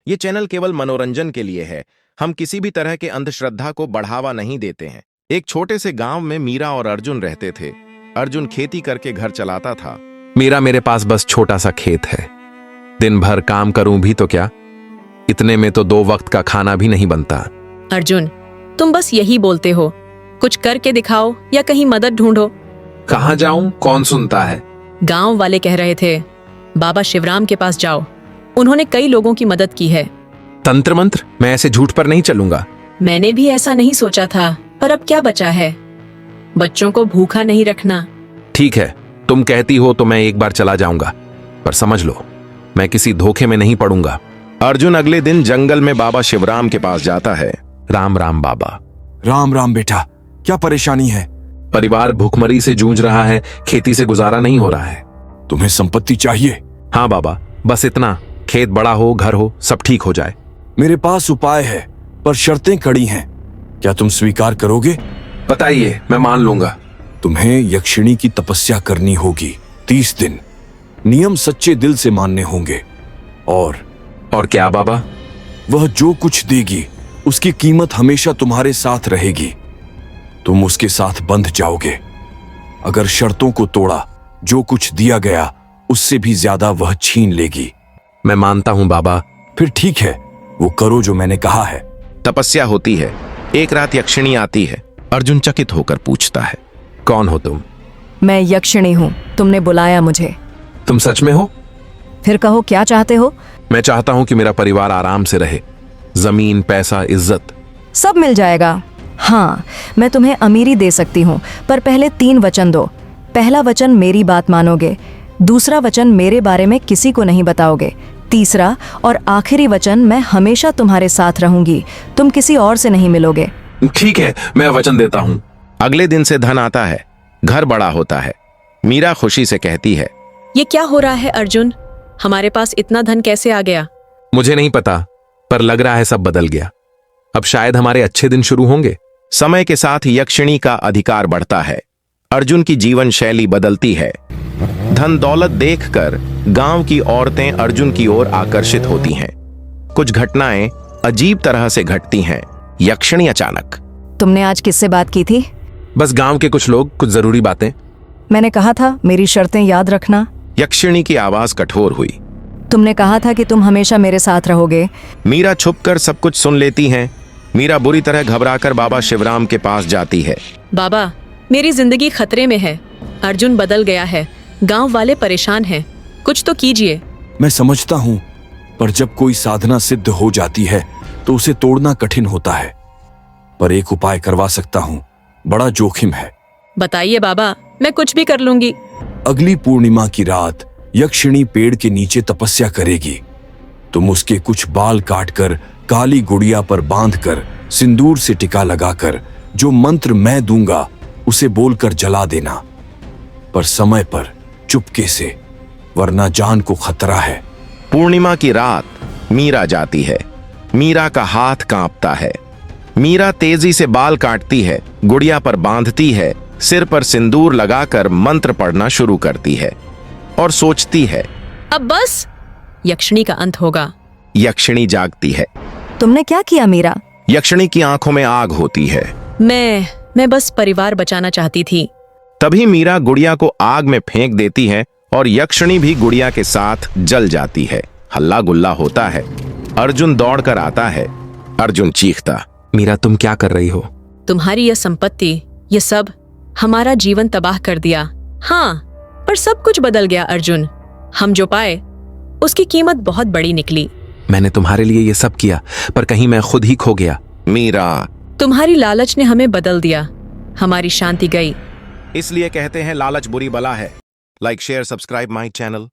ये चैनल केवल मनोरंजन के लिए है। हम किसी भी तरह के अंधश्रद्धा को बढ़ावा नहीं देते हैं। एक छोटे से गांव में मीरा और अर्जुन रहते थे। अर्जुन खेती करके घर चलाता था। मीरा, मेरे पास बस छोटा सा खेत है। दिन भर काम करूं भी तो क्या, इतने में तो 2 वक्त का खाना भी नहीं बनता। अर्जुन, तुम बस यही बोलते हो। कुछ करके दिखाओ या कहीं मदद ढूंढो। कहाँ जाऊं, कौन सुनता है? गांव वाले कह रहे थे बाबा शिवराम के पास जाओ, उन्होंने कई लोगों की मदद की है। तंत्र मंत्र? मैं ऐसे झूठ पर नहीं चलूंगा। मैंने भी ऐसा नहीं सोचा था, पर अब क्या बचा है। बच्चों को भूखा नहीं रखना। ठीक है, तुम कहती हो तो मैं एक बार चला जाऊंगा, पर समझ लो मैं किसी धोखे में नहीं पड़ूंगा। अर्जुन अगले दिन जंगल में बाबा शिवराम के पास जाता है। राम राम बाबा। राम राम बेटा, क्या परेशानी है? परिवार भूखमरी से जूझ रहा है, खेती से गुजारा नहीं हो रहा है। तुम्हें संपत्ति चाहिए? हाँ बाबा, बस इतना, खेत बड़ा हो, घर हो, सब ठीक हो जाए। मेरे पास उपाय है, पर शर्तें कड़ी हैं। क्या तुम स्वीकार करोगे? बताइए, मैं मान लूंगा। तुम्हें यक्षिणी की तपस्या करनी होगी 30 दिन। नियम सच्चे दिल से मानने होंगे। और क्या बाबा? वह जो कुछ देगी उसकी कीमत हमेशा तुम्हारे साथ रहेगी। तुम उसके साथ बंध जाओगे। अगर शर्तों को तोड़ा, जो कुछ दिया गया उससे भी ज्यादा वह छीन लेगी। मैं मानता हूं बाबा। फिर ठीक है, वो करो जो मैंने कहा है। तपस्या होती है। एक रात यक्षिणी आती है। अर्जुन चकित होकर पूछता है, कौन हो तुम? मैं यक्षिणी हूँ, तुमने बुलाया मुझे। तुम सच में हो? फिर कहो, क्या चाहते हो? मैं चाहता हूं कि मेरा परिवार आराम से रहे। जमीन, पैसा, इज्जत सब मिल जाएगा। हाँ, मैं तुम्हें अमीरी दे सकती हूँ, पर पहले 3 वचन दो। पहला वचन मेरी बात मानोगे, दूसरा वचन मेरे बारे में किसी को नहीं बताओगे, तीसरा और आखिरी वचन मैं हमेशा तुम्हारे साथ रहूंगी, तुम किसी और से नहीं मिलोगे। ठीक है, मैं वचन देता हूं। अगले दिन से धन आता है, घर बड़ा होता है। मीरा खुशी से कहती है, ये क्या हो रहा है अर्जुन, हमारे पास इतना धन कैसे आ गया? मुझे नहीं पता, पर लग रहा है सब बदल गया। अब शायद हमारे अच्छे दिन शुरू होंगे। समय के साथ यक्षिणी का अधिकार बढ़ता है। अर्जुन की जीवन शैली बदलती है। धन दौलत देखकर गांव की औरतें अर्जुन की ओर आकर्षित होती हैं। कुछ घटनाएं अजीब तरह से घटती हैं। यक्षिणी अचानक, तुमने आज किससे बात की थी? बस गांव के कुछ लोग, कुछ जरूरी बातें। मैंने कहा था मेरी शर्तें याद रखना। यक्षिणी की आवाज कठोर हुई। तुमने कहा था कि तुम हमेशा मेरे साथ रहोगे। मीरा छुपकर सब कुछ सुन लेती हैं। मीरा बुरी तरह घबराकर बाबा शिवराम के पास जाती है। बाबा, मेरी जिंदगी खतरे में है। अर्जुन बदल गया है, गांव वाले परेशान हैं, कुछ तो कीजिए। मैं समझता हूँ, पर जब कोई साधना सिद्ध हो जाती है तो उसे तोड़ना कठिन होता है। पर एक उपाय करवा सकता हूँ, बड़ा जोखिम है। बताइए बाबा, मैं कुछ भी कर लूंगी। अगली पूर्णिमा की रात यक्षिणी पेड़ के नीचे तपस्या करेगी। तुम उसके कुछ बाल काटकर काली गुड़िया पर बांधकर सिंदूर से टिका लगाकर जो मंत्र मैं दूंगा उसे बोलकर जला देना, पर समय पर, चुपके से, वरना जान को खतरा है। पूर्णिमा की रात मीरा जाती है। मीरा का हाथ कांपता है। मीरा तेजी से बाल काटती है, गुड़िया पर बांधती है, सिर पर सिंदूर लगाकर मंत्र पढ़ना शुरू करती है और सोचती है, अब बस यक्षिणी का अंत होगा। यक्षिणी जागती है। तुमने क्या किया मीरा? यक्षिणी की आंखों में आग होती है। मैं बस परिवार बचाना चाहती थी। तभी मीरा गुड़िया को आग में फेंक देती है और यक्षिणी भी गुड़िया के साथ जल जाती है। हल्ला गुल्ला होता है। अर्जुन दौड़कर आता है। अर्जुन चीखता, मीरा, तुम क्या कर रही हो? तुम्हारी यह संपत्ति, ये सब हमारा जीवन तबाह कर दिया। हाँ, पर सब कुछ बदल गया अर्जुन। हम जो पाए उसकी कीमत बहुत बड़ी निकली। मैंने तुम्हारे लिए ये सब किया, पर कहीं मैं खुद ही खो गया। मीरा, तुम्हारी लालच ने हमें बदल दिया, हमारी शांति गई। इसलिए कहते हैं लालच बुरी बला है। Like, share, subscribe my channel.